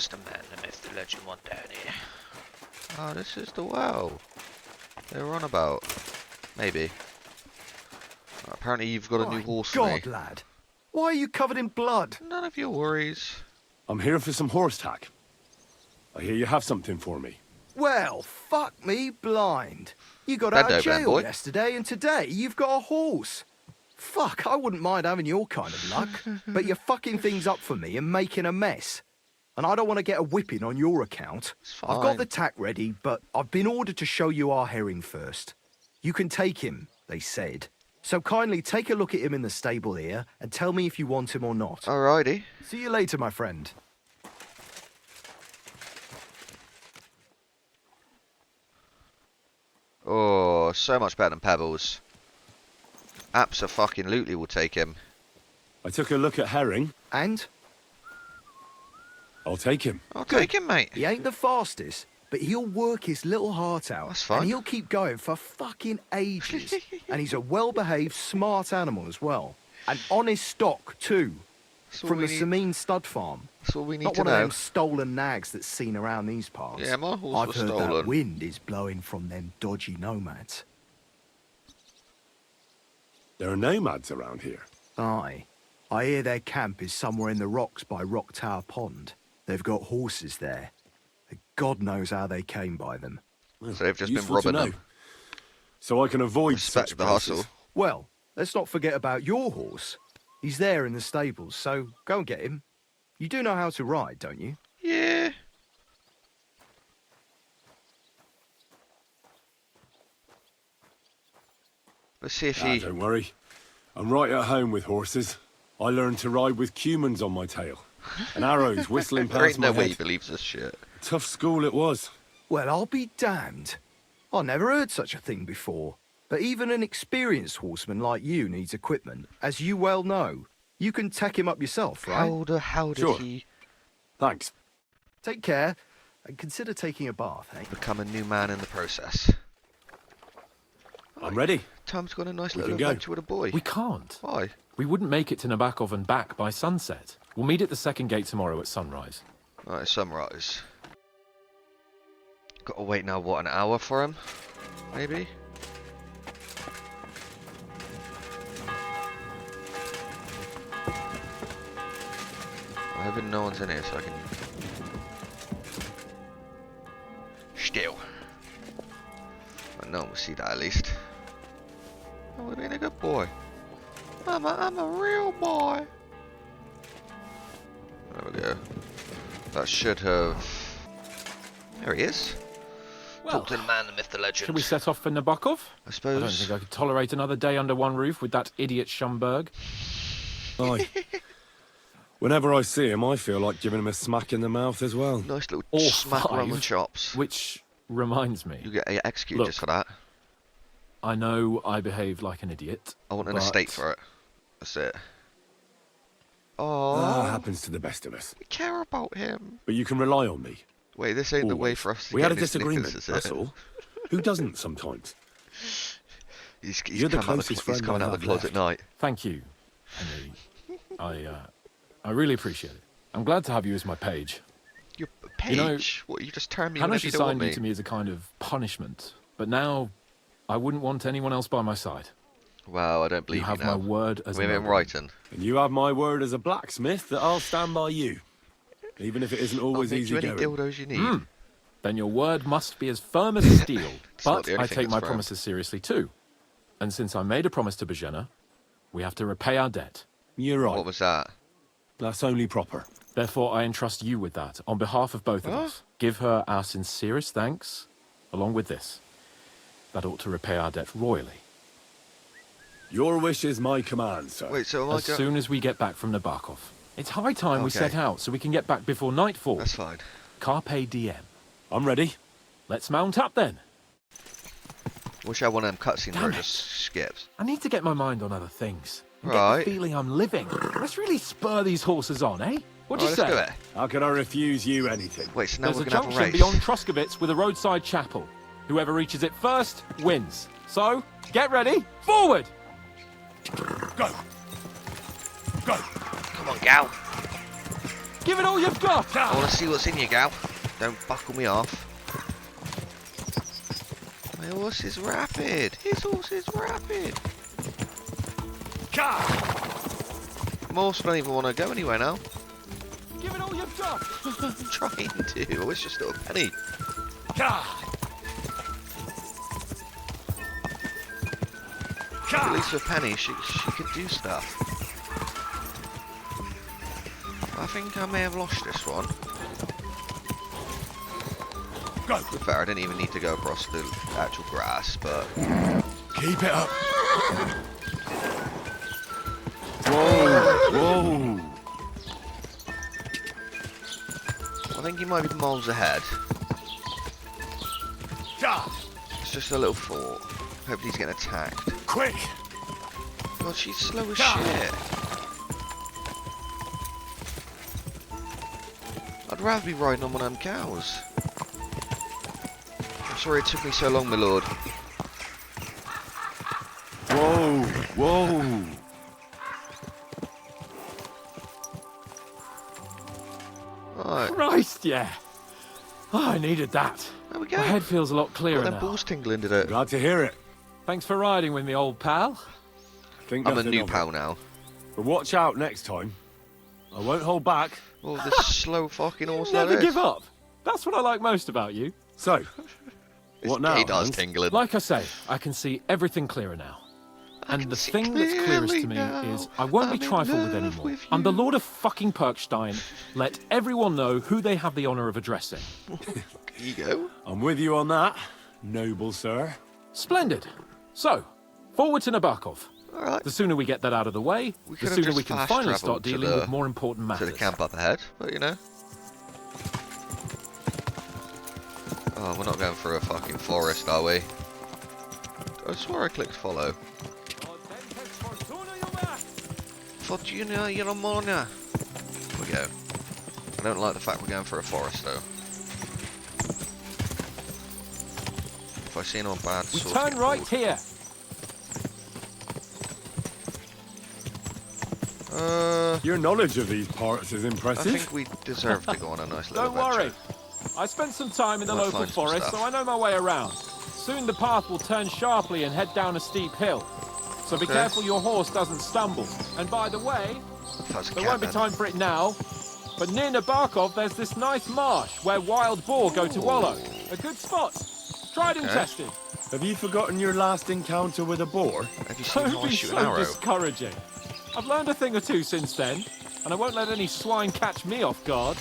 just a man, the myth, the legend, one daddy. Oh, this is the well they were on about. Maybe. Apparently you've got a new horse for me. God, lad. Why are you covered in blood? None of your worries. I'm here for some horse tack. I hear you have something for me. Well, fuck me blind. You got Bend out of over then, jail boy. yesterday, and today you've got a horse. Fuck, I wouldn't mind having your kind of luck, but you're fucking things up for me and making a mess. And I don't want to get a whipping on your account. I've got the tack ready, but I've been ordered to show you our herring first. You can take him, they said. So kindly take a look at him in the stable here and tell me if you want him or not. Alrighty. See you later, my friend. Oh, so much better than Pebbles. Abso-fucking-lutely will take him. I took a look at Herring. And? I'll take him. I'll take him, mate. He ain't the fastest, but he'll work his little heart out. That's fine. And he'll keep going for fucking ages. And he's a well-behaved, smart animal as well. An honest stock, too. From the Sameen stud farm. That's all we need Not to one know. of them stolen nags that's seen around these parts. Yeah, my horse I've was heard stolen. that wind is blowing from them dodgy nomads. There are nomads around here. Aye. I hear their camp is somewhere in the rocks by Rock Tower Pond. They've got horses there. God knows how they came by them. So they've just been Useful to robbing know. them. So I can avoid Respect such the places. hustle. Well, let's not forget about your horse. He's there in the stables, so go and get him. You do know how to ride, don't you? Yeah. Let's see if he... Don't worry. I'm right at home with horses. I learned to ride with cumans on my tail. And arrows whistling There past ain't my no way he head. believes this shit. Tough school it was. Well, I'll be damned. I never heard such a thing before. But even an experienced horseman like you needs equipment, as you well know. You can tack him up yourself, right? How did Sure. he Thanks. Take care, and consider taking a bath, eh? become a new man in the process? I'm ready. Tom's got a nice We little can go. adventure with a boy. We can't. Why? We wouldn't make it to Nabokov and back by sunset. We'll meet at the second gate tomorrow at sunrise. Alright, sunrise. Gotta wait now, what, an hour for him? Maybe? I'm hoping no one's in here so I can... Still. But no one will see that at least. Oh, we're being a good boy. I'm a real boy. There we go. That should have... There he is. Well, Talk to the man, the myth, the legend. shall we set off for Nabokov? I I suppose. don't think I could tolerate another day under one roof with that idiot Schumberg. Aye. Whenever I see him, I feel like giving him a smack in the mouth as well. Nice little Or smack around the 5. chops. Which reminds me, You get executed Look. just for that. I know I behaved like an idiot. I want an but estate for it. That's it. That Oh, happens to the best of us. we care about him. But you can rely on me. Wait, this ain't the way Always. for us to We get had a his disagreement, knickers, is that's it? all. Who doesn't sometimes? He's You're the come out closest he's friend coming I out of the have closet left. night. Thank you, Henry. I really appreciate it. I'm glad to have you as my page. Your page? You know, What, you just turn me Hannah, whenever she you don't want signed me? you to me as a kind of punishment, but now I wouldn't want anyone else by my side. Wow, I don't believe You have now. my word as We a have in nobleman. writing. And you have my word as a blacksmith that I'll stand by you. Even if it isn't I'll always make easy you any going. dildos you need. Then your word must be as firm as steel. It's not But the only I thing take that's my firm. promises seriously too. And since I made a promise to Bajena, we have to repay our debt. You're right. What was that? That's only proper. Therefore, I entrust you with that on behalf of both of us. Give her our sincerest thanks, along with this. That ought to repay our debt royally. Your wish is my command, sir. Wait, so am I As go- soon as we get back from Nabokov. It's high time we Okay. set out so we can get back before nightfall. That's fine. Carpe diem. I'm ready. Let's mount up then. Wish I had one of them cutscenes where it Damn it. just skips. I need to get my mind on other things. And Right. get the feeling I'm living. Let's really spur these horses on, eh? What do you Alright, say? let's do it. How could I refuse you anything? Wait, so now There's we're a gonna have a junction race. beyond Troskowitz with a roadside chapel. Whoever reaches it first wins. So, get ready, forward! Go! Go! Come on, gal. Give it all you've got! I want to see what's in you, gal. Don't buckle me off. My horse is rapid. His horse is rapid. My horse don't even want to go anywhere now. Give it all you've got! I'm trying to. I wish just a penny. At least with Penny, she could do stuff. I think I may have lost this one. Go. To be fair, I didn't even need to go across the actual grass, but... Keep it up. Whoa, whoa. I think he might be miles ahead. It's just a little thought. Hopefully he's getting attacked. Quick. God, she's slow as shit. I'd rather be riding on one of them cows. I'm sorry it took me so long, my lord. Whoa, whoa. Alright, Christ, yeah. Oh, I needed that. there we go. My head feels a lot clearer Got them now. balls tingling, did it? Glad to hear it. Thanks for riding with me, old pal. Think I'm a nothing new of it. pal now. But watch out next time. I won't hold back. Oh, this slow fucking horse like Never this. give up. That's what I like most about you. So, His what now, gaydars Hans? tingling. Like I say, I can see everything clearer now. And can the see thing that's clearest to me clearly is now. I won't I'm be in trifled with love anymore. with I'm the you. Lord of fucking Perkstein. Let everyone know who they have the honour of addressing. There you go. I'm with you on that, noble sir. Splendid. So, forward to Nabokov. Alright. The sooner we get that out of the way, We the could've sooner just we can fast finally travelled start to dealing the- with more important To matters. the camp up ahead, but you know. Oh, we're not going through a fucking forest, are we? I swore I clicked follow. Fortuna Yeromona. There we go. I don't like the fact we're going through a forest, though. If I see anyone bad, We swords turn get right pulled. here. Your knowledge of these parts is I impressive. think we deserve to go on a nice little Don't worry. adventure. I spent some time in the Might local find some forest, stuff. so I know my way around. Soon the path will turn sharply and head down a steep hill. So be Okay. careful your horse doesn't stumble. And by the way, That's a there cat won't be then. time for it now, but near Nabokov there's this nice marsh where wild boar go to wallow. A good spot. Tried and Okay. tested. Have you forgotten your last encounter with a boar? Have you seen how Don't I be shoot an so arrow? discouraging. I've learned a thing or two since then, and I won't let any swine catch me off guard.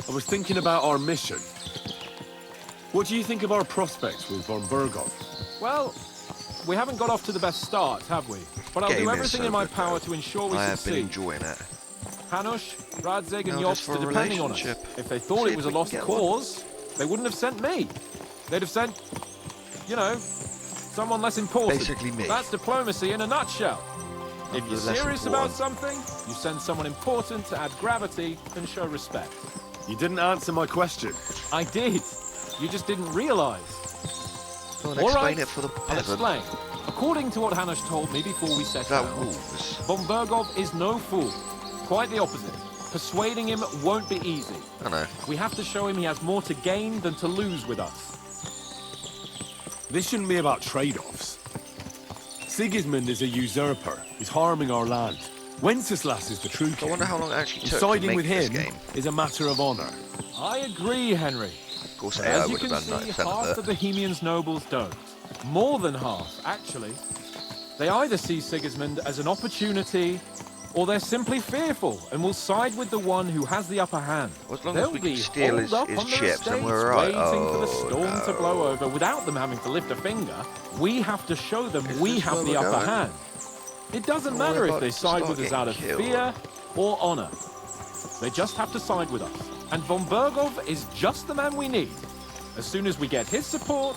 I was thinking about our mission. What do you think of our prospects with von Burgov? Well, we haven't got off to the best start, have we? But I'll Game do is everything so in my good, power though. to ensure we I have been succeed. enjoying it. Hanush, Radzig, and No, just Jobst for are a depending on us. relationship. If they thought See it was if a we lost can get one. cause, they wouldn't have sent me. They'd have sent, you know, someone less important. Basically me. That's diplomacy in a nutshell. If I'm you're the less serious about important. something, you send someone important to add gravity and show respect. You didn't answer my question. I did. You just didn't realise. Go on, All explain right, it for the I'll peasant. explain. According to what Hanush told me before we set That out, wolves. von Burgov is no fool. Quite the opposite. Persuading him won't be easy. I know. We have to show him he has more to gain than to lose with us. This shouldn't be about trade-offs. Sigismund is a usurper. He's harming our land. Wenceslas is the true I king. wonder how long it actually And took to siding make with this him game. is a matter of honor. I agree, Henry. Of course, But AI as you would have can done see, 90% half of the it. Bohemians nobles don't. More than half, actually. They either see Sigismund as an opportunity, or they're simply fearful and will side with the one who has the upper hand. As long as They'll we can be steal holed his up on their ships, then estates, we're right. waiting for the Oh, storm to no. blow over without them having to lift a finger. We have to show them Is we this have where the we're upper going? hand. It doesn't Or matter we're if about they to side start with us out of getting killed. fear or honor. They just have to side with us. And von Burgov is just the man we need. As soon as we get his support,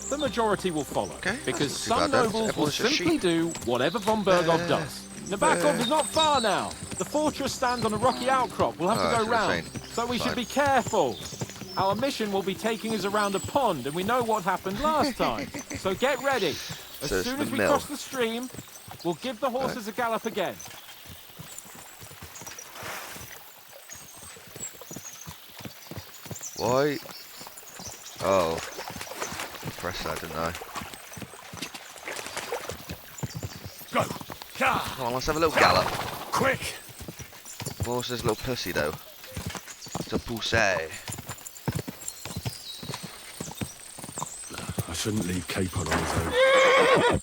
the majority will follow. Okay, Because that's not some too bad then. nobles will Everyone's just simply sheep. do whatever von Burgov does. Nabokov is not far now. The fortress stands on a rocky outcrop. We'll have Oh, to that's go round. insane. So we Fine. should be careful. Our mission will be taking us around a pond, and we know what happened last time. So get ready. As So it's soon the as we mill. cross the stream, we'll give the horses a gallop again. Why? Oh. Press that, didn't I? Go! Come on, let's have a little gallop. Quick! What's this little pussy, though? It's a pussy. I shouldn't leave Capon on his own.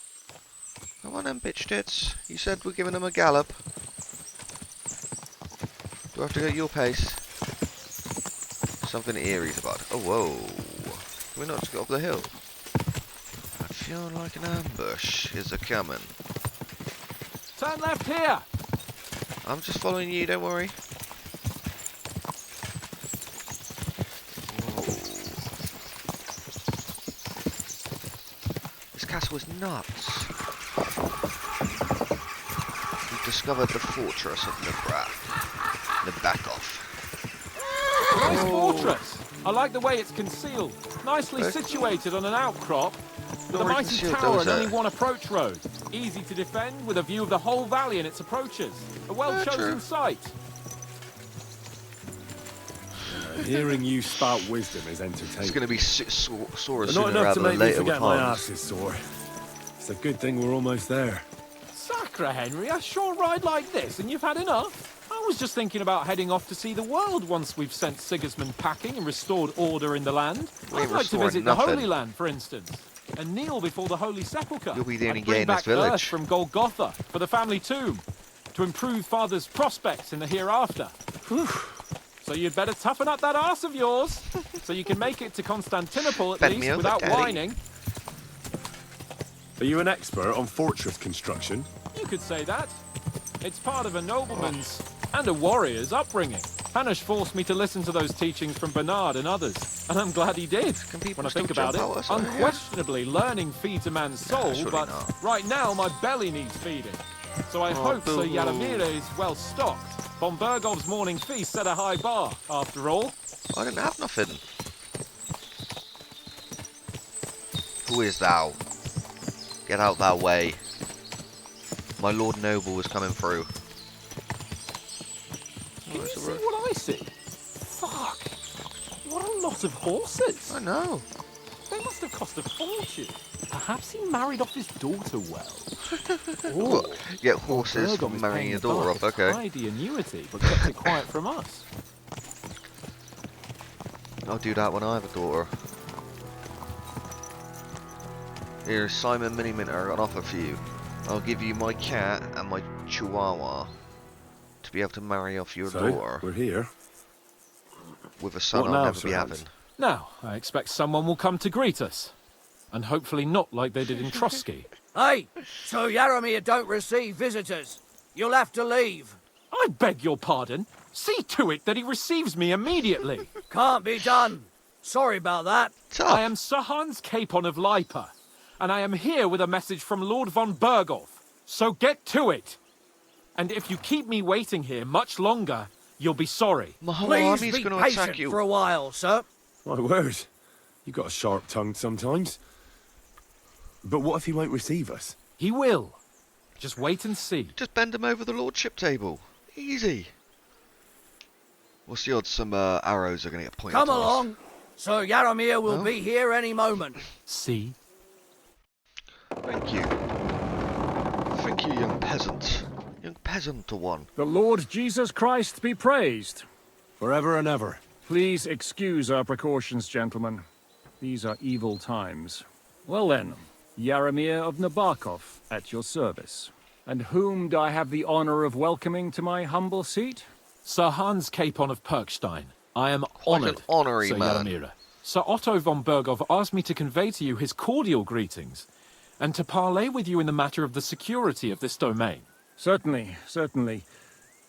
Come on then, bitch tits. You said we're giving him a gallop. Do I have to go at your pace? Something eerie's about. Oh, whoa. Can we not just go up the hill? I feel like an ambush is a coming. Turn left here. I'm just following you, don't worry. Whoa. This castle is nuts. We've discovered the fortress of Nabakov. Nice fortress. I like the way it's concealed. Nicely situated on an outcrop. With a Already mighty concealed, tower though, and is only it? one approach road. Easy to defend with a view of the whole valley and its approaches. A well-chosen true. site. Hearing you spout wisdom is entertaining. It's going to be sore But sooner not enough rather to than make me later with forget my Hans. ass is sore. It's a good thing we're almost there. Sacre Henry, a short ride like this and you've had enough? I was just thinking about heading off to see the world once we've sent Sigismund packing and restored order in the land. We ain't I'd like to restoring visit nothing. the Holy Land, for instance, and kneel before the Holy Sepulchre. You'll be the only and gay bring in this back village. earth from Golgotha for the family tomb, to improve Father's prospects in the hereafter. So you'd better toughen up that arse of yours, so you can make it to Constantinople at Bend me least over, without Daddy. whining. Are you an expert on fortress construction? You could say that. It's part of a nobleman's and a warrior's upbringing. Hanush forced me to listen to those teachings from Bernard and others, and I'm glad he did. Can people When I still think about it, jump out us over here? unquestionably learning feeds a man's soul, surely but not. right now my belly needs feeding. So I hope Sir boo-hoo. Yaramir is well stocked. Von Bergov's morning feast set a high bar, after all. I didn't have nothing. Who is thou? Get out that way. My Lord Noble is coming through. Can you see what I see? Fuck. What a lot of horses. I know. They must have cost a fortune. Perhaps he married off his daughter well. What? Get horses Bergom from is marrying paying your the daughter Bart off, a okay. tidy annuity, but kept it quiet from us. I'll do that when I have a daughter. Here's Simon Miniminter, got an offer for you. I'll give you my cat and my chihuahua to be able to marry off your So, daughter we're here. with a son What I'll now, never Sir be Hans? having. Now, I expect someone will come to greet us. And hopefully not like they did in Trotsky. Hey, so Yaramir don't receive visitors. You'll have to leave. I beg your pardon. See to it that he receives me immediately. Can't be done. Sorry about that. Tough. I am Sir Hans Capon of Lipa, and I am here with a message from Lord von Bergov. So get to it. And if you keep me waiting here much longer, you'll be sorry. My whole Please army's be going to attack patient you. for a while, sir. My word. You got a sharp tongue sometimes. But what if he won't receive us? He will. Just wait and see. Just bend him over the lordship table. Easy. What's the odds some arrows are going to get pointed Come at us? along. Sir Yaramir will No? be here any moment. See? Thank you. Thank you, young peasant. Young peasant to one. The Lord Jesus Christ be praised. Forever and ever. Please excuse our precautions, gentlemen. These are evil times. Well then, Yaramir of Nabakov, at your service. And whom do I have the honor of welcoming to my humble seat? Sir Hans Capon of Perkstein. I am Quite honoured, an honorary Sir man. Yaramira. Sir Otto von Bergov asked me to convey to you his cordial greetings, and to parley with you in the matter of the security of this domain. Certainly, certainly.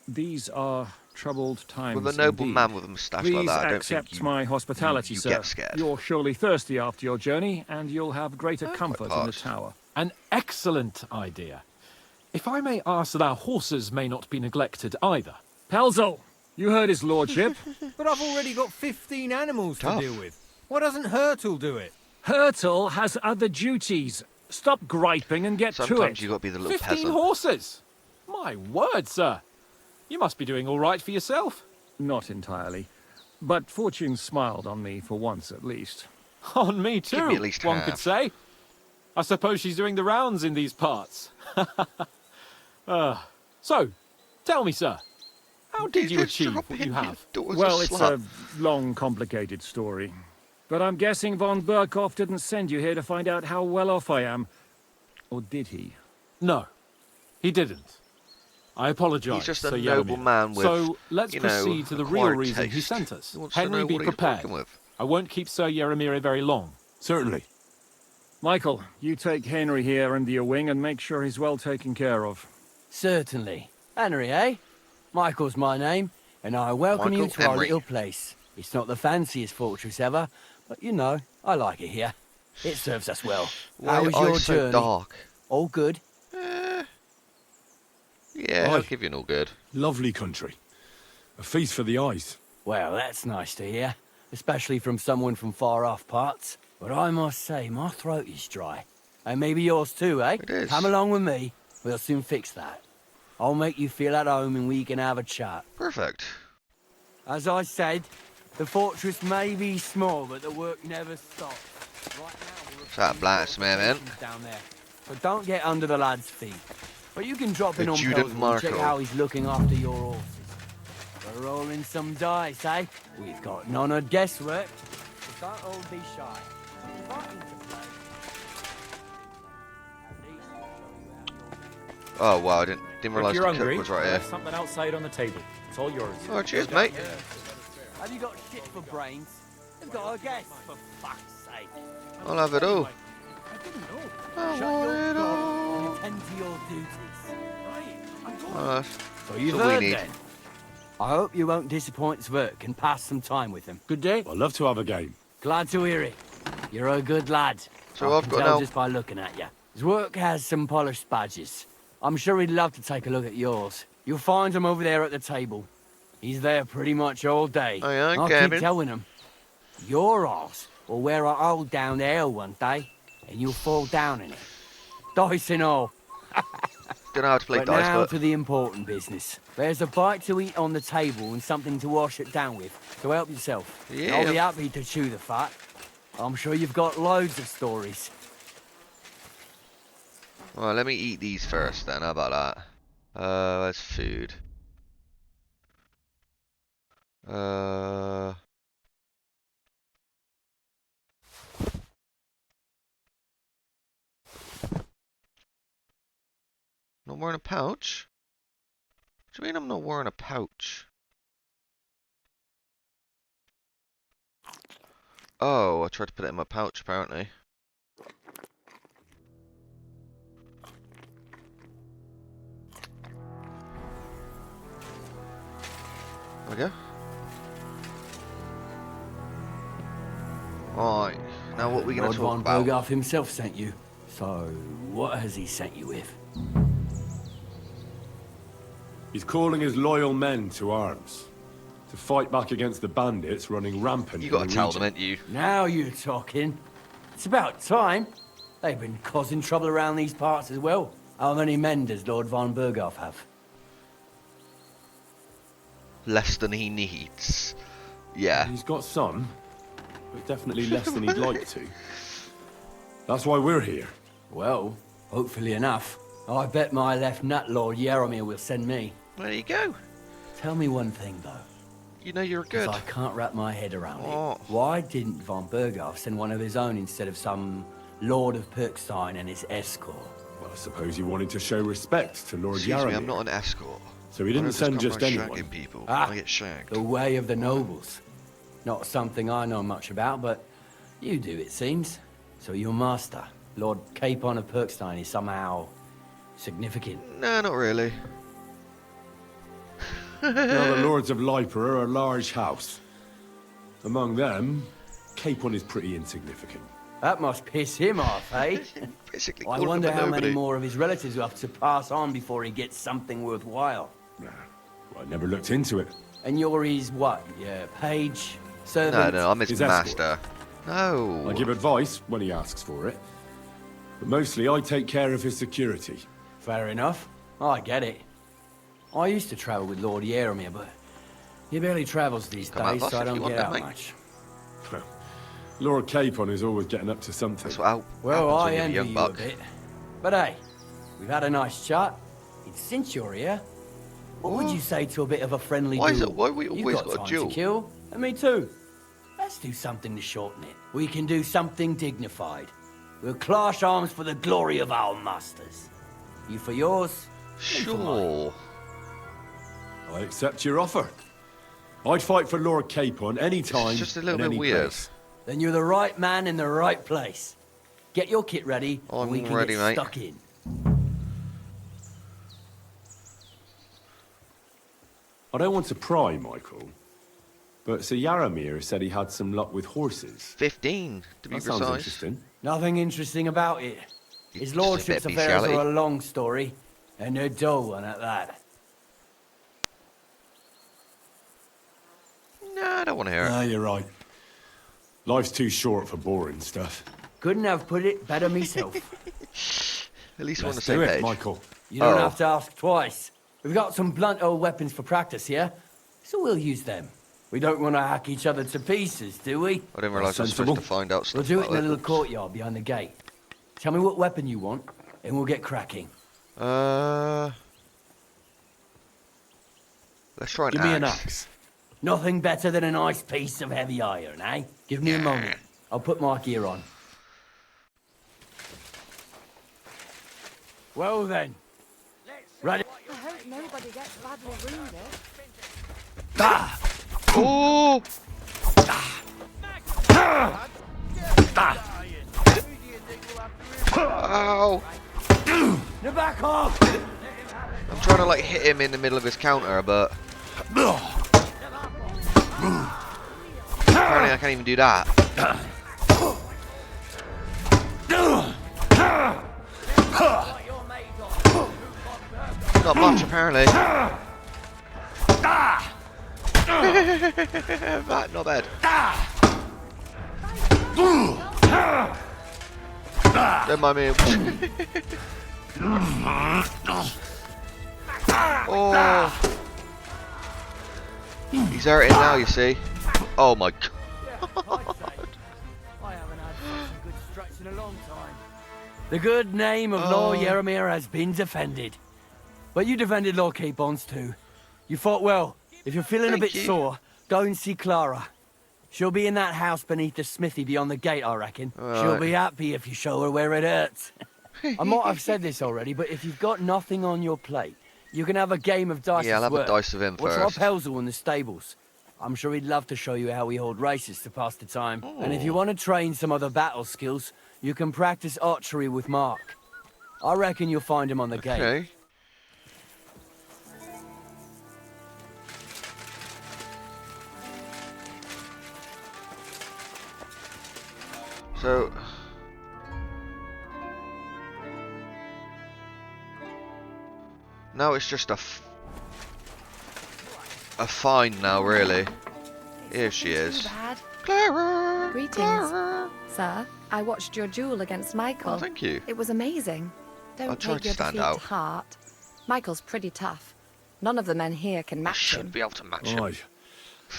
These are troubled times With a noble indeed. man with a moustache Please like that, I don't accept think you, my hospitality, you sir. get scared. You're surely thirsty after your journey, and you'll have greater quite comfort in the parched. tower. An excellent idea. If I may ask that our horses may not be neglected either. Pelzel, you heard his lordship. But I've already got 15 animals Tough. to deal with. Why doesn't Hurtle do it? Hurtle has other duties. Stop griping and get to Sometimes it. you got to be the little 15 peasant. horses! My word, sir. You must be doing all right for yourself. Not entirely. But fortune smiled on me for once at least. On me Give too, me at least one half. could say. I suppose she's doing the rounds in these parts. So, tell me, sir, how did you achieve what you have? Well, it's a long, complicated story. But I'm guessing von Burkhoff didn't send you here to find out how well off I am. Or did he? No, he didn't. I apologize. He's just a Sir noble Yaromir. man with, So let's you know, proceed to the real acquired reason he taste. sent us. He wants to Henry, know be what he's prepared. working with. I won't keep Sir Yaromir very long. Certainly. Michael, you take Henry here under your wing and make sure he's well taken care of. Certainly. Henry, eh? Michael's my name, and I welcome you Michael to our Henry. little place. It's not the fanciest fortress ever, but you know, I like it here. It serves us well. Why How was are your you so journey? dark? All good? Yeah, Aye. I'll give you an all good. Lovely country. A feast for the eyes. Well, that's nice to hear, especially from someone from far off parts. But I must say, my throat is dry. And maybe yours too, eh? It is. Come along with me. We'll soon fix that. I'll make you feel at home and we can have a chat. Perfect. As I said, the fortress may be small, but the work never stops. Right now, we're that blacksmith, man? down there. But don't get under the lad's feet. But you can drop in The on Judith Pelton and check Marco. how he's looking after your horses. We're rolling some dice, eh? We've got none of guesswork. So don't all be shy. Fighting to play. At least we'll show you how Oh wow, I didn't If realise you're the cook hungry, was right there's here. something outside on the table. It's all yours. Oh, cheers, mate. Have you got shit for brains? You've got a guess, for fuck's sake. I'll have it all. I didn't know. I Shut want your it door all. and attend to your duties. Oh, So you've what we heard need. then. I hope you won't disappoint Sverk and pass some time with him. Good day. I'd love to have a game. Glad to hear it. You're a good lad. So I I've can got tell now- just by looking at you. Zwerk has some polished badges. I'm sure he'd love to take a look at yours. You'll find him over there at the table. He's there pretty much all day. Aye, aye, I'll Kevin. keep telling him. Your arse will wear a hole down there one day, and you'll fall down in it. Dice and all. Don't know how to play But dice, now but to the important business. There's a bite to eat on the table and something to wash it down with. So help yourself. Yeah. I'll be happy to chew the fat. I'm sure you've got loads of stories. well, let me eat these first then. How about that? Where's food? Not wearing a pouch? What do you mean I'm not wearing a pouch? Oh, I tried to put it in my pouch apparently. There we go. Right, now what are we going Lord to talk von about? Berghoff himself sent you. So, what has he sent you with? He's calling his loyal men to arms. To fight back against the bandits running rampant You in got to the tell them, region. ain't you? Now you're talking. It's about time. They've been causing trouble around these parts as well. How many men does Lord von Berghoff have? Less than he needs. Yeah. He's got some, but definitely less than he'd like to. That's why we're here. Well, hopefully enough. I bet my left nut Lord Yaromir will send me. There you go. Tell me one thing, though. You know you're 'Cause good. I can't wrap my head around Oh. it. Why didn't von Berghoff send one of his own instead of some Lord of Perkstein and his escort? Well, I suppose he wanted to show respect to Lord Excuse me, I'm Yaromir. not an escort. So he I didn't don't send come just around anyone. shagging people. Ah, I get shagged. The way of the nobles. Not something I know much about, but you do, it seems. So your master, Lord Capon of Perkstein, is somehow significant. No, not really. Now, the Lords of Liper are a large house. Among them, Capon is pretty insignificant. That must piss him off, eh? Basically, I call him wonder a how many nobody. more of his relatives will have to pass on before he gets something worthwhile. Nah, well, I never looked into it. And you're his what? Yeah, page? No, Servant? no, I'm his His escort. master. No. I give advice when he asks for it. But mostly I take care of his security. Fair enough. I get it. I used to travel with Lord Yaromir, but He barely travels these Come out, days, boss, so I if you don't want get that, out mate. much. Lord Capon is always getting up to something. That's what Well, happens I when you're a envy young you buck. a bit. But hey, we've had a nice chat. Since you're here, what would you say to a bit of a friendly Why is duel? it? Why we You've always got got a time duel? to kill, and me too. Let's do something to shorten it. We can do something dignified. We'll clash arms for the glory of our masters. You for yours, me for mine. Sure. I accept your offer. I'd fight for Lord Capon any time. It's just a little and bit any weird. place. Then you're the right man in the right place. Get your kit ready, I'm and we can ready, get mate. stuck in. I don't want to pry, Michael, but Sir Yaramir said he had some luck with horses. 15, to be That sounds precise. interesting. Nothing interesting about it. His Just a bit lordship's of affairs bestiality. are a long story, and a dull one at that. No, I don't want to hear it. Ah, you're right. Life's too short for boring stuff. Couldn't have put it better myself. At least we're on the Let's same do it, page. Michael. You don't Oh. have to ask twice. We've got some blunt old weapons for practice here, so we'll use them. We don't want to hack each other to pieces, do we? I didn't realise I was supposed to find out We'll stuff do it in about a little courtyard behind the gate. Tell me what weapon you want, and we'll get cracking. Let's try an Give me an axe. axe. Nothing better than a nice piece of heavy iron, eh? Give me a moment. I'll put my gear on. Well then. Ready? I hope nobody gets badly wounded. Ah! Oh! Ow! Now back off! I'm trying to like hit him in the middle of his counter, but apparently I can't even do that. Not much apparently. That, not bad. Don't mind me. Oh. He's hurting now, you see. Oh my god. I haven't had such a good stretch in a long time. The good name of Lord Yaramir has been defended. But you defended Lord Capon's too. You fought well. If you're feeling Thank a bit you. sore, go and see Clara. She'll be in that house beneath the smithy beyond the gate, I reckon. She'll Right. be happy if you show her where it hurts. I might have said this already, but if you've got nothing on your plate, you can have a game of dice. Yeah, I'll have a work. dice with him What's first. Rob Helzel in the stables? I'm sure he'd love to show you how we hold races to pass the time. And if you want to train some other battle skills, you can practice archery with Mark. I reckon you'll find him on the gate. Okay. So now it's just a fine now, really. Here she is. Too bad. Clara! Greetings. Clara! Sir, I watched your duel against Michael. Oh, thank you. It was amazing. I'll Don't try take to your stand defeat out. to heart. Michael's pretty tough. None of the men here can I match should him. be able to match him. Right.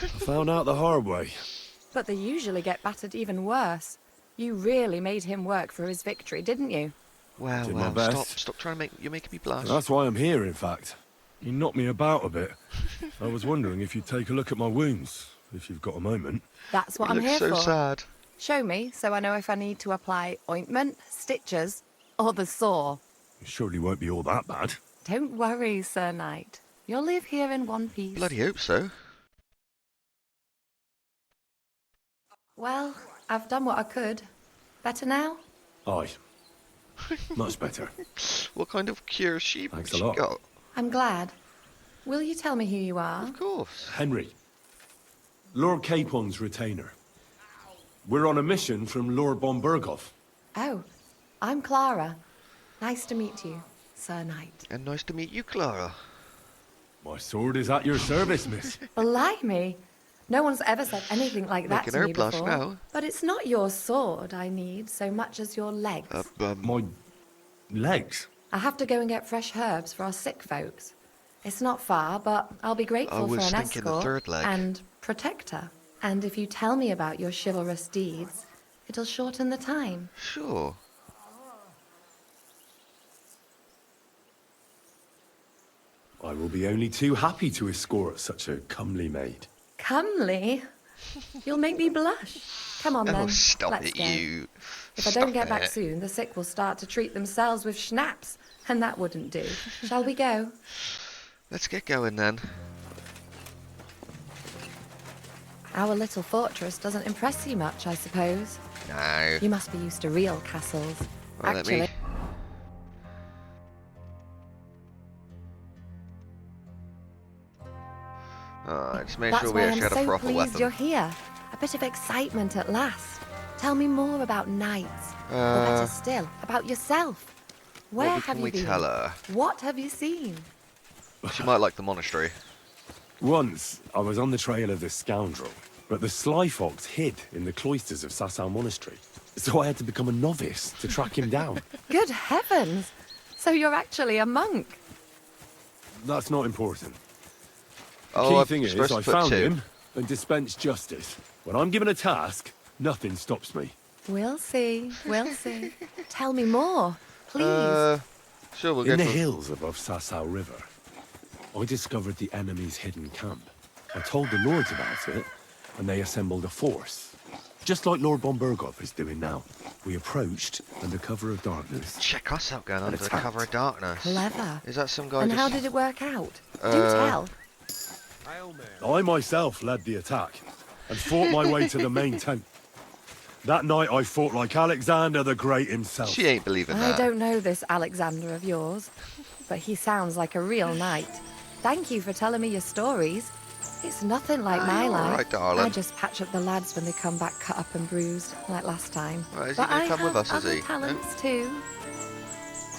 I found out the hard way. But they usually get battered even worse. You really made him work for his victory, didn't you? Well, Did my well, best. stop trying to make, you're making me blush. That's why I'm here, in fact. You knocked me about a bit. I was wondering if you'd take a look at my wounds, if you've got a moment. That's what You I'm look here so for. sad. Show me so I know if I need to apply ointment, stitches, or the saw. It surely won't be all that bad. Don't worry, Sir Knight. You'll live here in one piece. Bloody hope so. Well, I've done what I could. Better now? Aye. Much better. What kind of cure Thanks a she lot. got? I'm glad. Will you tell me who you are? Of course. Henry. Lord Capon's retainer. We're on a mission from Lord Bombergoff. Oh, I'm Clara. Nice to meet you, Sir Knight. And nice to meet you, Clara. My sword is at your service, miss. Blimey! No one's ever said anything like that Making to her me blush before. now. But it's not your sword I need so much as your legs. My legs? I have to go and get fresh herbs for our sick folks. It's not far, but I'll be grateful for was an thinking the escort third leg. and protector. And if you tell me about your chivalrous deeds, it'll shorten the time. Sure. I will be only too happy to escort such a comely maid. Comely? You'll make me blush. Come on Oh, then, stop let's it, go. you. If I don't get back soon, the sick will start to treat themselves with schnapps, and that wouldn't do. Shall we go? Let's get going then. Our little fortress doesn't impress you much, I suppose. No. You must be used to real castles. Well, Actually, Alright, just make that's sure we why actually I'm had a so proper pleased weapon. you're here. A bit of excitement at last. Tell me more about knights. Or better still, about yourself. Where What have can you we been? tell her? What have you seen? She might like the monastery. Once, I was on the trail of this scoundrel, but the sly fox hid in the cloisters of Sasau Monastery. So I had to become a novice to track him down. Good heavens! So you're actually a monk? That's not important. Oh, Key thing is, supposed to I put found 2. him and dispensed justice. When I'm given a task, nothing stops me. We'll see, we'll see. Tell me more, please. Sure, we'll go In the for... hills above Sasau River, I discovered the enemy's hidden camp. I told the lords about it, and they assembled a force. Just like Lord Bombergov is doing now. We approached under cover of darkness. Check us out going And under the attacked. cover of darkness. Clever. Is that some guy And just... how did it work out? Do tell. I myself led the attack, and fought my way to the main tent. That night I fought like Alexander the Great himself. She ain't believing that. I don't know this Alexander of yours, but he sounds like a real knight. Thank you for telling me your stories. It's nothing like my you're life. all right, darling. I just patch up the lads when they come back cut up and bruised, like last time. Right, is he but gonna I come have with us, is other he? talents too.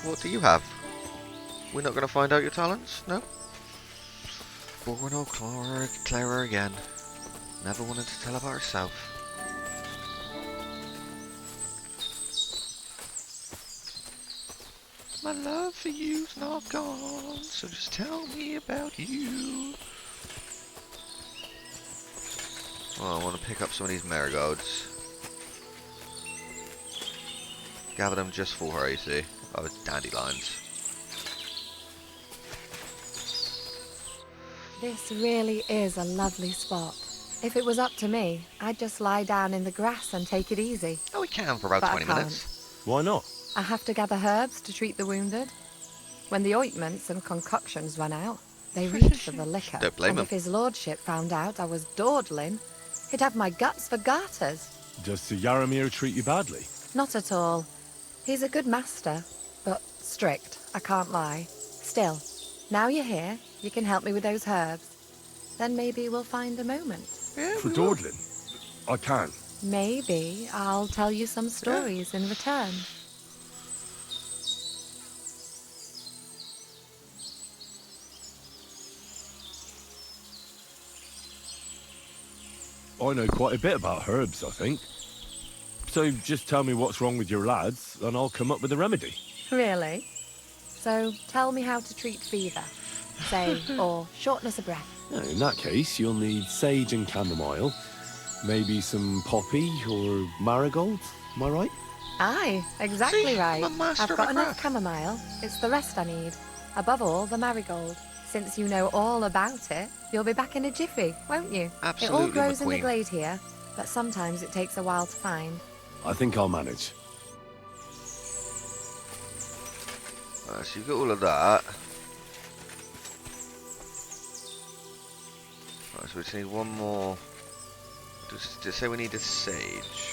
What do you have? We're not going to find out your talents? No? Born old Clara again. Never wanted to tell about herself. My love for you's not gone, so just tell me about you. Oh, I want to pick up some of these marigolds. Gather them just for her, you see. Oh, dandelions. This really is a lovely spot. If it was up to me, I'd just lie down in the grass and take it easy. Oh, we can for about But I 20 can't. minutes. Why not? I have to gather herbs to treat the wounded. When the ointments and concoctions run out, they reach for the liquor. Don't blame and him. if his lordship found out I was dawdling, he'd have my guts for garters. Does Sir Yaramir treat you badly? Not at all. He's a good master, but strict, I can't lie. Still, now you're here, you can help me with those herbs. Then maybe we'll find a moment. Yeah, For we will. dawdling? I can. Maybe I'll tell you some stories in return. I know quite a bit about herbs, I think. So just tell me what's wrong with your lads, and I'll come up with a remedy. Really? So tell me how to treat fever, say, or shortness of breath. In that case, you'll need sage and chamomile, maybe some poppy or marigold, am I right? Aye, exactly See, right. I'm a master I've of got the enough craft. chamomile. It's the rest I need. Above all, the marigold. Since you know all about it, you'll be back in a jiffy, won't you? Absolutely, It all grows in the McQueen. glade here, but sometimes it takes a while to find. I think I'll manage. Alright, so you've got all of that. Right, so we just need one more. Just say we need a sage.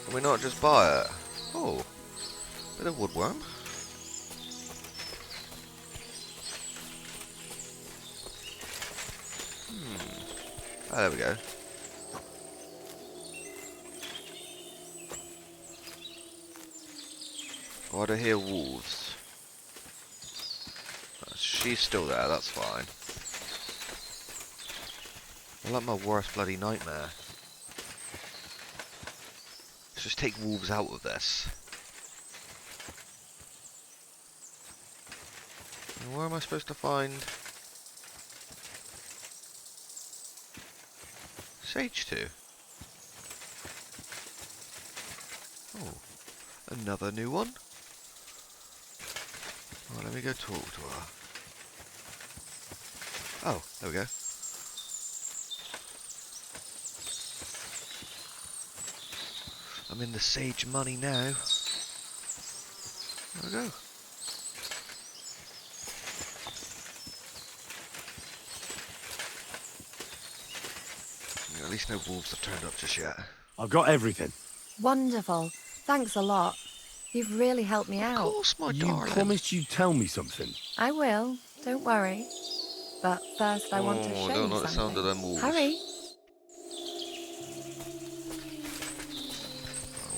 Can we not just buy it? Oh, bit of woodworm. Oh, there we go. Why do I hear wolves? She's still there, that's fine. I like my worst bloody nightmare. Let's just take wolves out of this. And where am I supposed to find Sage to? Oh, another new one. Well, let me go talk to her. Oh, there we go. I'm in the Sage money now. There we go. At least no wolves have turned up just yet. I've got everything. Wonderful. Thanks a lot. You've really helped me out. Of course, my You darling. promised you'd tell me something. I will. Don't worry. But first, I want to show I don't you like the sound of something. them wolves. Hurry.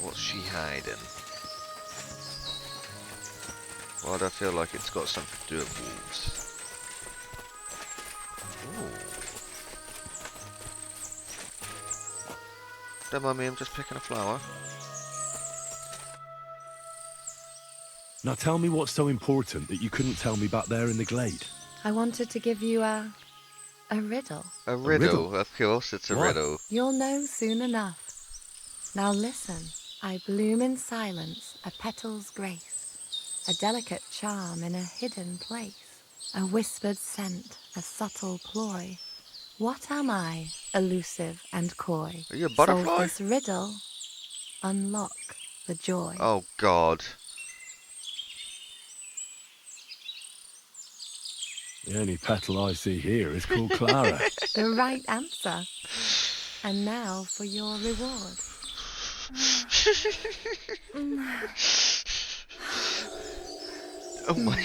What's she hiding? Why do I feel like it's got something to do with wolves? Ooh. Don't mind me, I'm just picking a flower. Now tell me what's so important that you couldn't tell me back there in the glade. I wanted to give you a riddle. A riddle? riddle? Of course, it's a What? riddle. You'll know soon enough. Now listen. I bloom in silence, a petal's grace, a delicate charm in a hidden place, a whispered scent, a subtle ploy. What am I, elusive and coy? Are you a butterfly? Solve this riddle, unlock the joy. Oh, God. The only petal I see here is called Clara. The right answer. And now for your reward. Oh, my.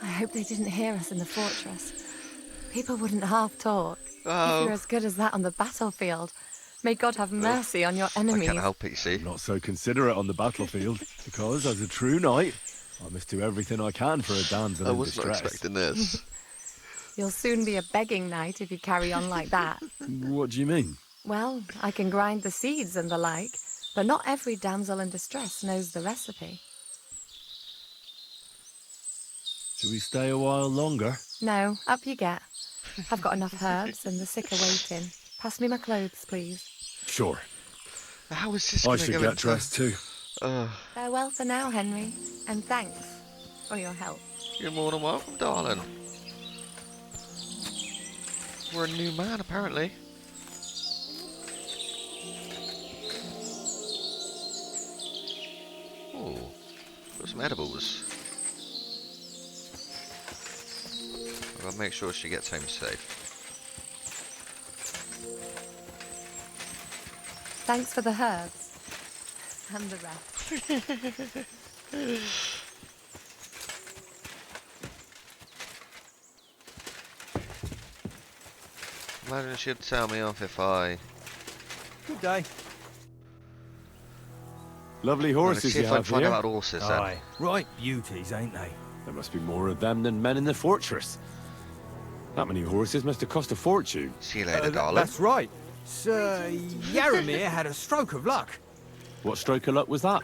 I hope they didn't hear us in the fortress. People wouldn't half talk. Oh. If you're as good as that on the battlefield, may God have mercy on your I enemies. can't help it, you see. Not so considerate on the battlefield, because as a true knight, I must do everything I can for a damsel I in was not distress. expecting this. You'll soon be a begging knight if you carry on like that. What do you mean? Well, I can grind the seeds and the like, but not every damsel in distress knows the recipe. Shall we stay a while longer? No, up you get. I've got enough herbs and the sick are waiting. Pass me my clothes, please. Sure. How is this I going to should go get into... dressed too. Farewell for now, Henry, and thanks for your help. You're more than welcome, darling. We're a new man, apparently. Oh, got some edibles. I've got to make sure she gets home safe. Thanks for the herbs and the rest. Imagine she'd tell me off if I... Good day. Lovely Let's horses see you if I can have find here. out about horses then. Aye. Right beauties, ain't they? There must be more of them than men in the fortress. That many horses must have cost a fortune. See you later, darling. That's right. Sir Yaramir had a stroke of luck. What stroke of luck was that?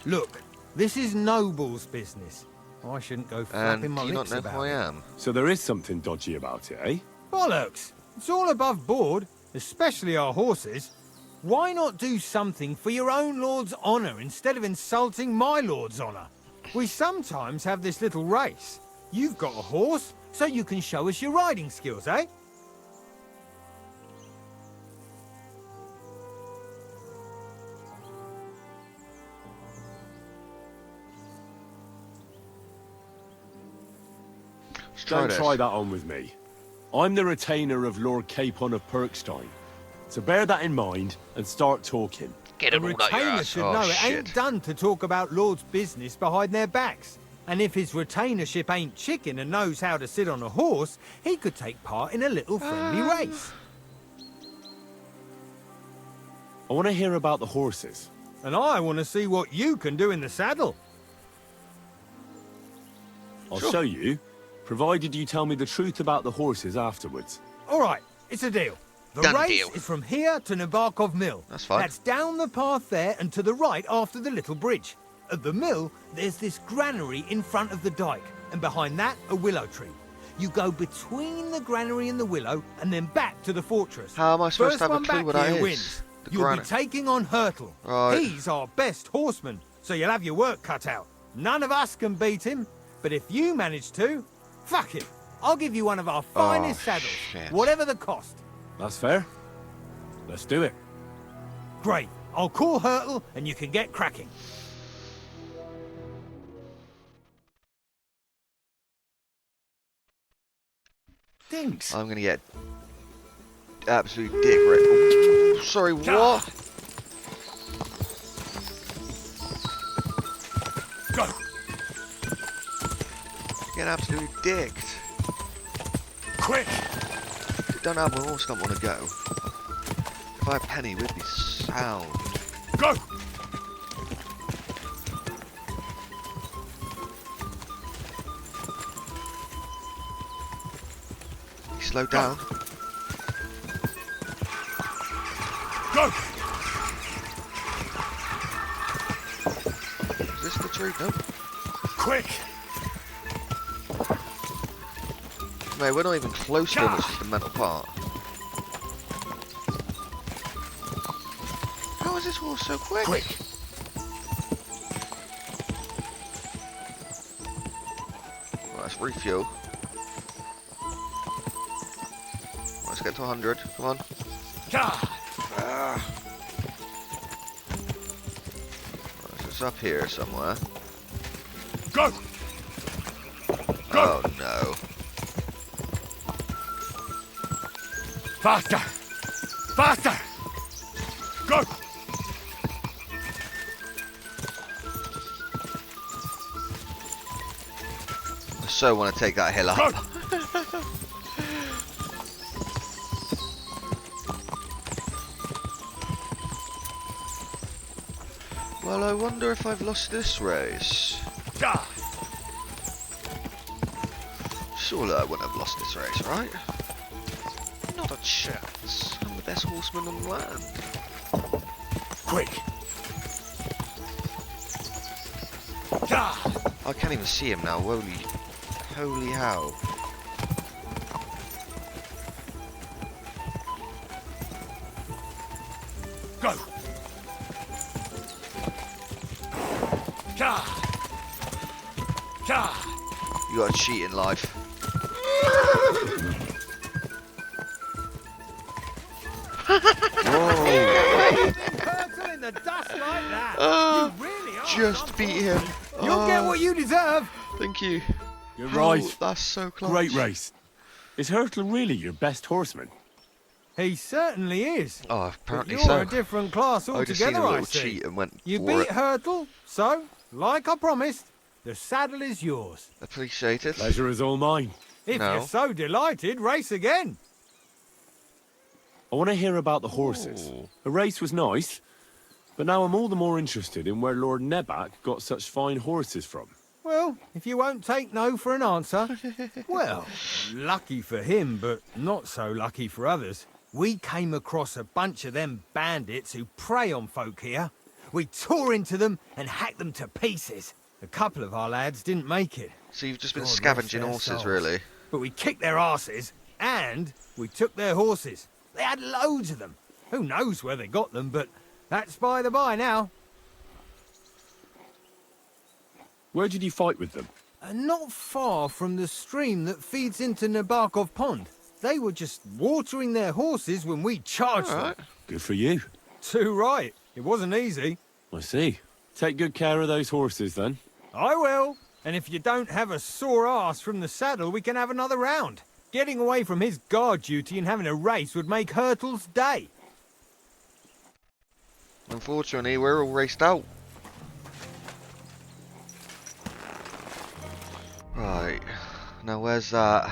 Look, this is Noble's business. I shouldn't go And flapping my do you not lips know about who I it. am? So there is something dodgy about it, eh? Bollocks! It's all above board, especially our horses. Why not do something for your own lord's honour instead of insulting my lord's honour? We sometimes have this little race. You've got a horse, so you can show us your riding skills, eh? Let's try Don't this. try that on with me. I'm the retainer of Lord Capon of Perkstein. So bear that in mind and start talking. Get The it all out your retainer ass. should Oh, know it shit. ain't done to talk about lord's business behind their backs. And if his retainership ain't chicken and knows how to sit on a horse, he could take part in a little friendly race. I want to hear about the horses. And I want to see what you can do in the saddle. I'll Sure. show you, provided you tell me the truth about the horses afterwards. All right, it's a deal. The Done race deal. is from here to Nabarkov Mill. That's fine. That's down the path there and to the right after the little bridge. At the mill, there's this granary in front of the dike, and behind that, a willow tree. You go between the granary and the willow, and then back to the fortress. How am I supposed First to have a one clue back what that here is? wins. The You'll granary. be taking on Hurtle. Right. He's our best horseman, so you'll have your work cut out. None of us can beat him, but if you manage to, fuck it. I'll give you one of our finest saddles, shit. whatever the cost. That's fair. Let's do it. Great. I'll call Hurtle, and you can get cracking. Thanks. I'm gonna get absolute dick ripped. Ooh, sorry, what? Go! Get absolutely dicked. Quick! Don't have my horse, don't want to go. If I had Penny, we'd be sound. Go! Slow down. Go! Is this the tree? No. Quick! Mate, we're not even close to him, it's just the mental part. How is this horse so quick? Quick! Right, let's refuel. Let's get to 100. Come on. Ah. Right, it's up here somewhere. Go! Oh no. Faster! Faster! Go! I so want to take that hill up. Go! Well, I wonder if I've lost this race. Surely I wouldn't have lost this race, right? Not a chance. I'm the best horseman on land. Quick! I can't even see him now. Holy hell. Go! You got to cheat in life. Whoa. Hurtle in the dust like that. Oh, You really are. just beat him. You'll get what you deserve. Thank you. You're Oh, right. that's so close. Great race. Is Hurtle really your best horseman? He certainly is. Oh, But apparently you're so. a different class I just seen a altogether, I little see. cheat and went You for beat it. Hurtle, so, like I promised, the saddle is yours. Appreciate it. Pleasure is all mine. If No. you're so delighted, race again. I want to hear about the horses. Ooh. The race was nice, but now I'm all the more interested in where Lord Nebak got such fine horses from. Well, if you won't take no for an answer, well, lucky for him, but not so lucky for others. We came across a bunch of them bandits who prey on folk here. We tore into them and hacked them to pieces. A couple of our lads didn't make it, So you've just been God rest scavenging their horses, souls. really? but we kicked their asses and we took their horses. They had loads of them. Who knows where they got them, but that's by the by now. Where did you fight with them? Not far from the stream that feeds into Nabarkov Pond. They were just watering their horses when we charged Alright. them. Good for you. Too right. It wasn't easy. I see. Take good care of those horses, then. I will. And if you don't have a sore ass from the saddle, we can have another round. Getting away from his guard duty and having a race would make Hurtle's day. Unfortunately, we're all raced out. Right. Now, where's that?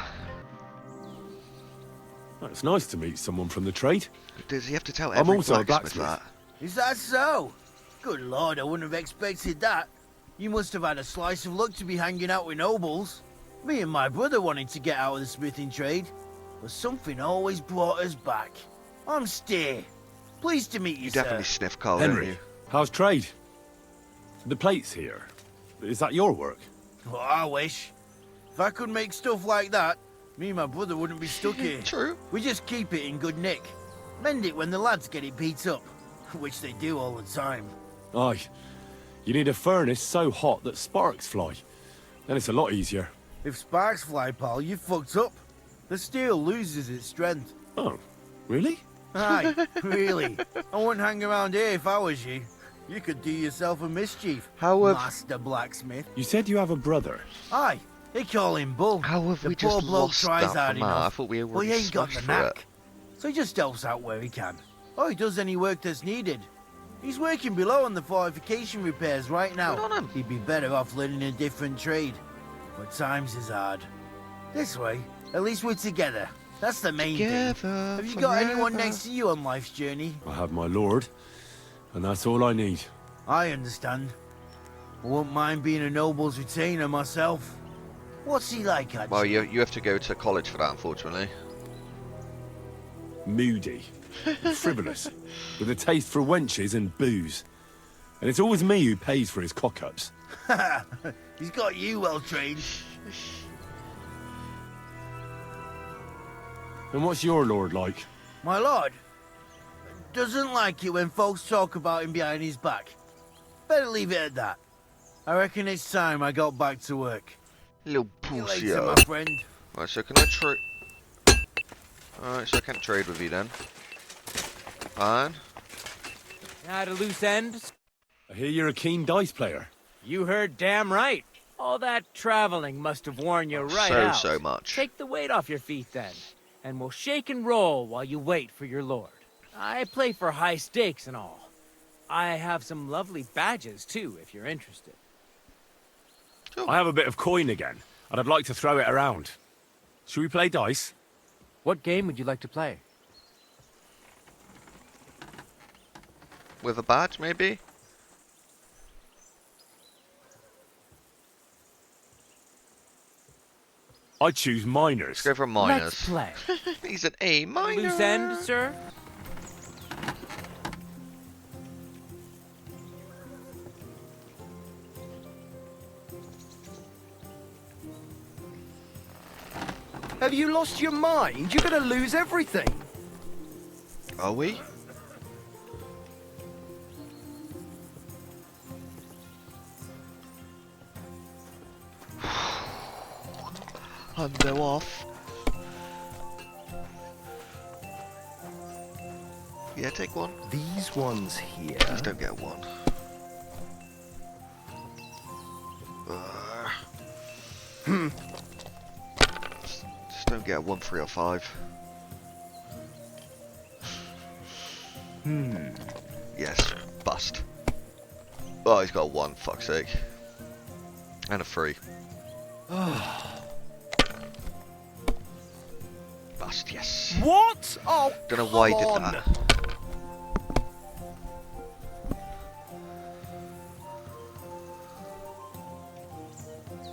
Well, it's nice to meet someone from the trade. Does he have to tell I'm every also a blacksmith blacksmith. that? Is that so? Good lord, I wouldn't have expected that. You must have had a slice of luck to be hanging out with nobles. Me and my brother wanted to get out of the smithing trade, but something always brought us back. I'm Steer. Pleased to meet you, You sir. definitely sniff coal, don't Henry, you? how's trade? The plates here. Is that your work? Well, I wish. If I could make stuff like that, me and my brother wouldn't be stuck here. True. We just keep it in good nick. Mend it when the lads get it beat up, which they do all the time. Aye. You need a furnace so hot that sparks fly. Then it's a lot easier. If sparks fly, pal, you fucked up. The steel loses its strength. Oh, really? Aye, really. I wouldn't hang around here if I was you. You could do yourself a mischief, How have Master Blacksmith. You said you have a brother. Aye, they call him Bull. how have the we poor just bloke lost tries that hard from Matt? I enough, thought we but he already ain't got the smashed through it. knack. So he just helps out where he can. Or he does any work that's needed. He's working below on the fortification repairs right now. Good on him. He'd be better off learning a different trade. But times is hard. This way, at least we're together. That's the main thing. Together Have you got anyone forever. next to you on life's journey? I have my lord, and that's all I need. I understand. I won't mind being a noble's retainer myself. What's he like, actually? Well, you have to go to college for that, unfortunately. Moody, frivolous, with a taste for wenches and booze. And it's always me who pays for his cock-ups. He's got you well trained. And what's your lord like? My lord doesn't like it when folks talk about him behind his back. Better leave it at that. I reckon it's time I got back to work. Little See you pussy. later, my friend. Right, so can I trade? Alright, so I can't trade with you then. Fine. At a loose end? I hear you're a keen dice player. You heard damn right. All that traveling must have worn you right out. So much. Take the weight off your feet then, and we'll shake and roll while you wait for your lord. I play for high stakes and all. I have some lovely badges too, if you're interested. I have a bit of coin again, and I'd like to throw it around. Should we play dice? What game would you like to play? With a badge, maybe? I choose miners. Let's go for miners. Let's play. He's an A minor. Loose end, sir? Have you lost your mind? You're gonna lose everything. Are we? Hundo off. Yeah, take one. These ones here. Please don't get one. Just don't get a 1, 3, or 5. Yes, bust. Oh, he's got a 1, fuck's sake. And a 3. Bust, yes. What? Oh, Don't know why he did come that. on.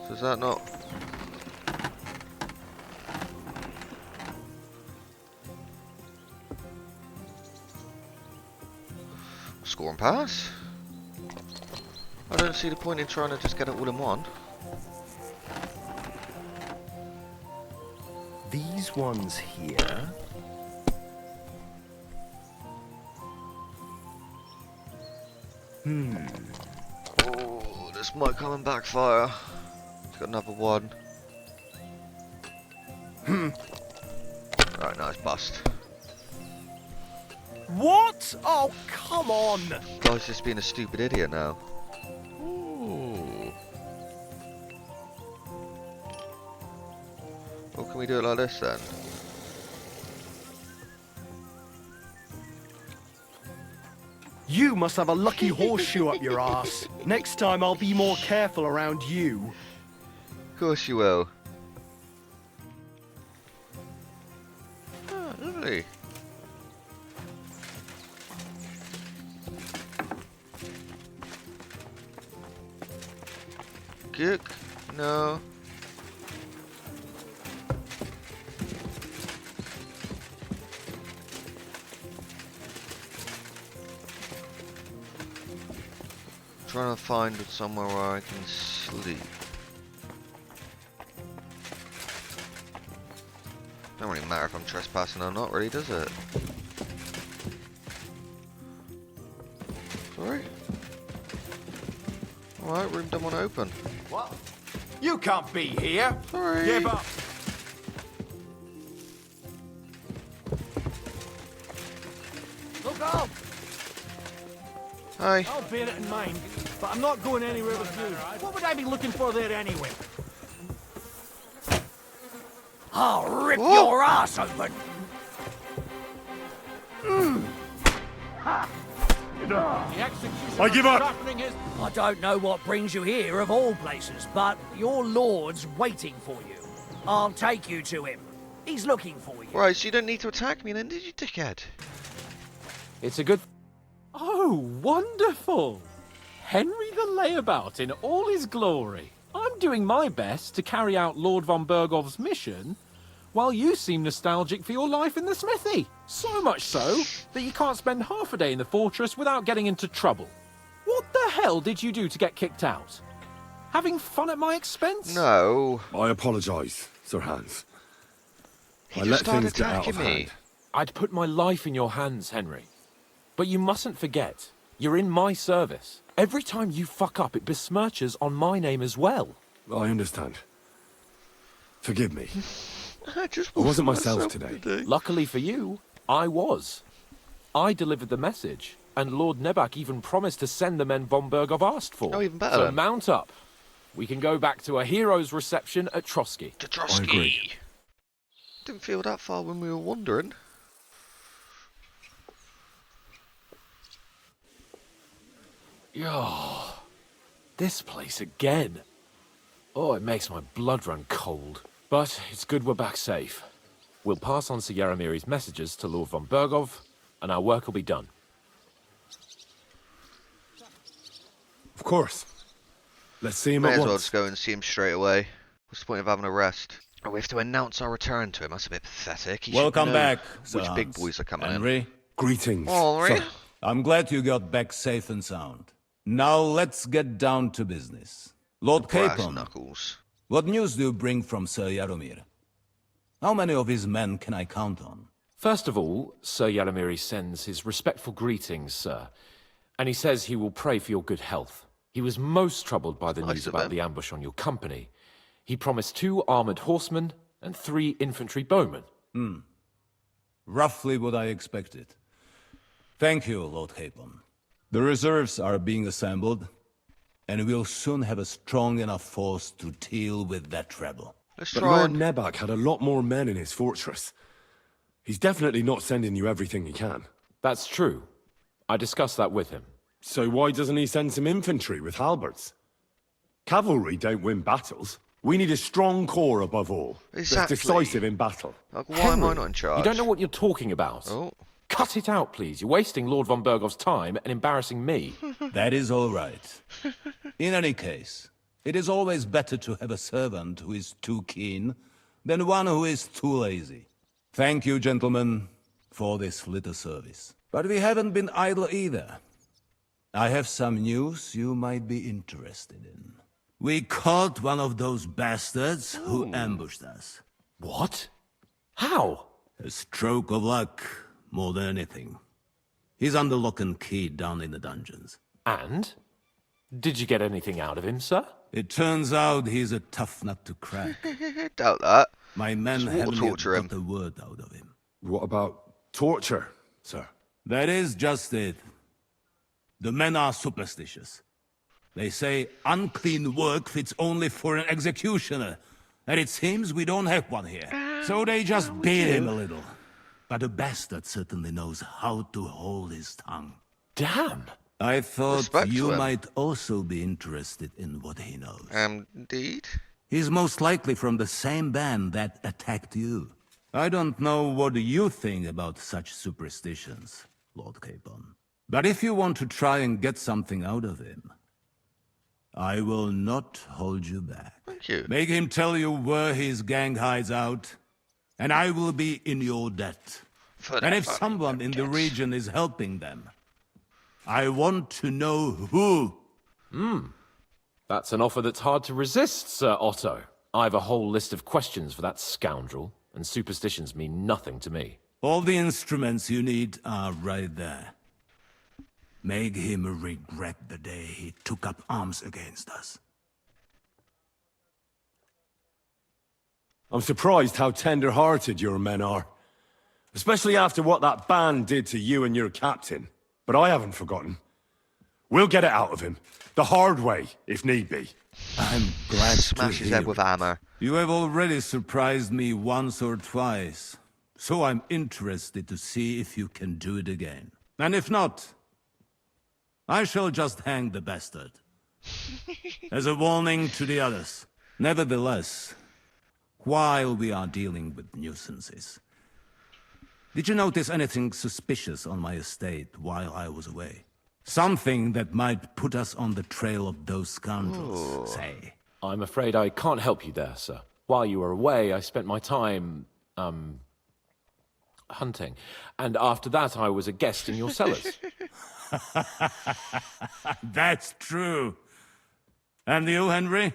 So is that not... Score and pass? I don't see the point in trying to just get it all in one. These ones here. Oh, this might come and backfire. He's got another 1. Right, nice bust. What? Oh, come on. Guy's just being a stupid idiot now. Ooh. Well, can we do it like this then? You must have a lucky horseshoe up your ass. Next time I'll be more careful around you. Of course you will. Ah, lovely. Cook? No. trying to find somewhere where I can sleep. Don't really matter if I'm trespassing or not, really, does it? Sorry. Alright, room don't want to open. What? You can't be here. Sorry. Give up. Look up! Hi. I'll bear it in mind, but I'm not going anywhere with you. What would I be looking for there anyway? I'll rip Whoa. your ass open! I give up! I don't know what brings you here of all places, but your lord's waiting for you. I'll take you to him. He's looking for you. Right, so you don't need to attack me then, did you, dickhead? It's a good... Oh, wonderful! Henry the Layabout in all his glory. I'm doing my best to carry out Lord von Bergov's mission, while you seem nostalgic for your life in the smithy. So much so, that you can't spend half a day in the fortress without getting into trouble. What the hell did you do to get kicked out? Having fun at my expense? No. I apologise, Sir Hans. He I just let started things get out attacking of me. hand. I'd put my life in your hands, Henry. But you mustn't forget, you're in my service. Every time you fuck up, it besmirches on my name as well. I understand. Forgive me. I just I wasn't wasn't myself today. Luckily for you, I was. I delivered the message, and Lord Nebak even promised to send the men von Bergov asked for. Oh, even better So then. mount up. We can go back to a hero's reception at Trotsky. To I agree. Trotsky. Didn't feel that far when we were wandering. Oh, this place again. Oh, it makes my blood run cold. But it's good we're back safe. We'll pass on Sir Yaromir's messages to Lord von Bergov, and our work will be done. Of course. Let's see him May at as well once. just go and see him straight away. What's the point of having a rest? Oh, we have to announce our return to him. That's a bit pathetic. He should Welcome know back, which Sir big Hans. boys are coming Henry. Greetings. Oh, really? Sir. I'm glad you got back safe and sound. Now let's get down to business. Lord Brass Capon, knuckles. what news do you bring from Sir Yaromir? How many of his men can I count on? First of all, Sir Yaromir sends his respectful greetings, sir. And he says he will pray for your good health. He was most troubled by the Nice news of about him. the ambush on your company. He promised 2 armoured horsemen and 3 infantry bowmen. Roughly what I expected. Thank you, Lord Capon. The reserves are being assembled, and we'll soon have a strong enough force to deal with that treble. Let's But try Lord and... Nebak had a lot more men in his fortress. He's definitely not sending you everything he can. That's true. I discussed that with him. So why doesn't he send some infantry with halberds? Cavalry don't win battles. We need a strong corps above all. Exactly. That's decisive in battle. Like, why am I Henry, not in charge? You don't know what you're talking about. Oh. Cut it out, please. You're wasting Lord von Bergov's time and embarrassing me. That is all right. In any case, it is always better to have a servant who is too keen than one who is too lazy. Thank you, gentlemen, for this little service. But we haven't been idle either. I have some news you might be interested in. We caught one of those bastards who ambushed us. What? How? A stroke of luck, more than anything. He's under lock and key down in the dungeons. And? Did you get anything out of him, sir? It turns out he's a tough nut to crack. Doubt that. My men Just water haven't yet torture him. got a word out of him. What about torture, sir? That is just it. The men are superstitious. They say unclean work fits only for an executioner, and it seems we don't have one here. So they just beat him a little. But the bastard certainly knows how to hold his tongue. Damn. I thought Respect to you him. might also be interested in what he knows. Indeed. He's most likely from the same band that attacked you. I don't know what you think about such superstitions, Lord Capon. But if you want to try and get something out of him, I will not hold you back. Thank you. Make him tell you where his gang hides out, and I will be in your debt. For And that if fucking someone in the debt. region is helping them, I want to know who. That's an offer that's hard to resist, Sir Otto. I've a whole list of questions for that scoundrel, and superstitions mean nothing to me. All the instruments you need are right there. Make him regret the day he took up arms against us. I'm surprised how tender-hearted your men are. Especially after what that band did to you and your captain. But I haven't forgotten. We'll get it out of him. The hard way, if need be. I'm glad to Smash his head with hammer. You have already surprised me once or twice. So I'm interested to see if you can do it again. And if not, I shall just hang the bastard. As a warning to the others. Nevertheless, while we are dealing with nuisances, did you notice anything suspicious on my estate while I was away? Something that might put us on the trail of those scoundrels, say. I'm afraid I can't help you there, sir. While you were away, I spent my time, hunting. And after that, I was a guest in your cellars. That's true. And you, Henry?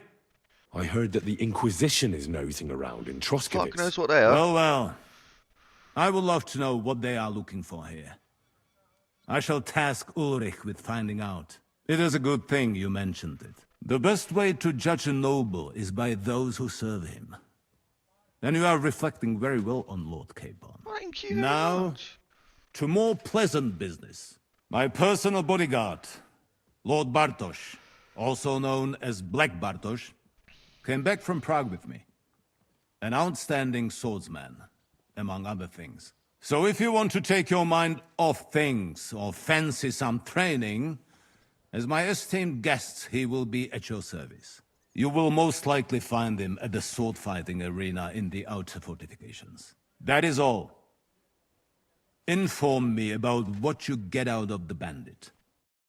I heard that the Inquisition is nosing around in Troskowitz. Fuck knows what they are. Oh, well. I would love to know what they are looking for here. I shall task Ulrich with finding out. It is a good thing you mentioned it. The best way to judge a noble is by those who serve him. And you are reflecting very well on Lord Capon. Thank you. Now, to more pleasant business. My personal bodyguard, Lord Bartosz, also known as Black Bartosz, came back from Prague with me. An outstanding swordsman, among other things. So if you want to take your mind off things or fancy some training, as my esteemed guest, he will be at your service. You will most likely find him at the sword-fighting arena in the outer fortifications. That is all. Inform me about what you get out of the bandit.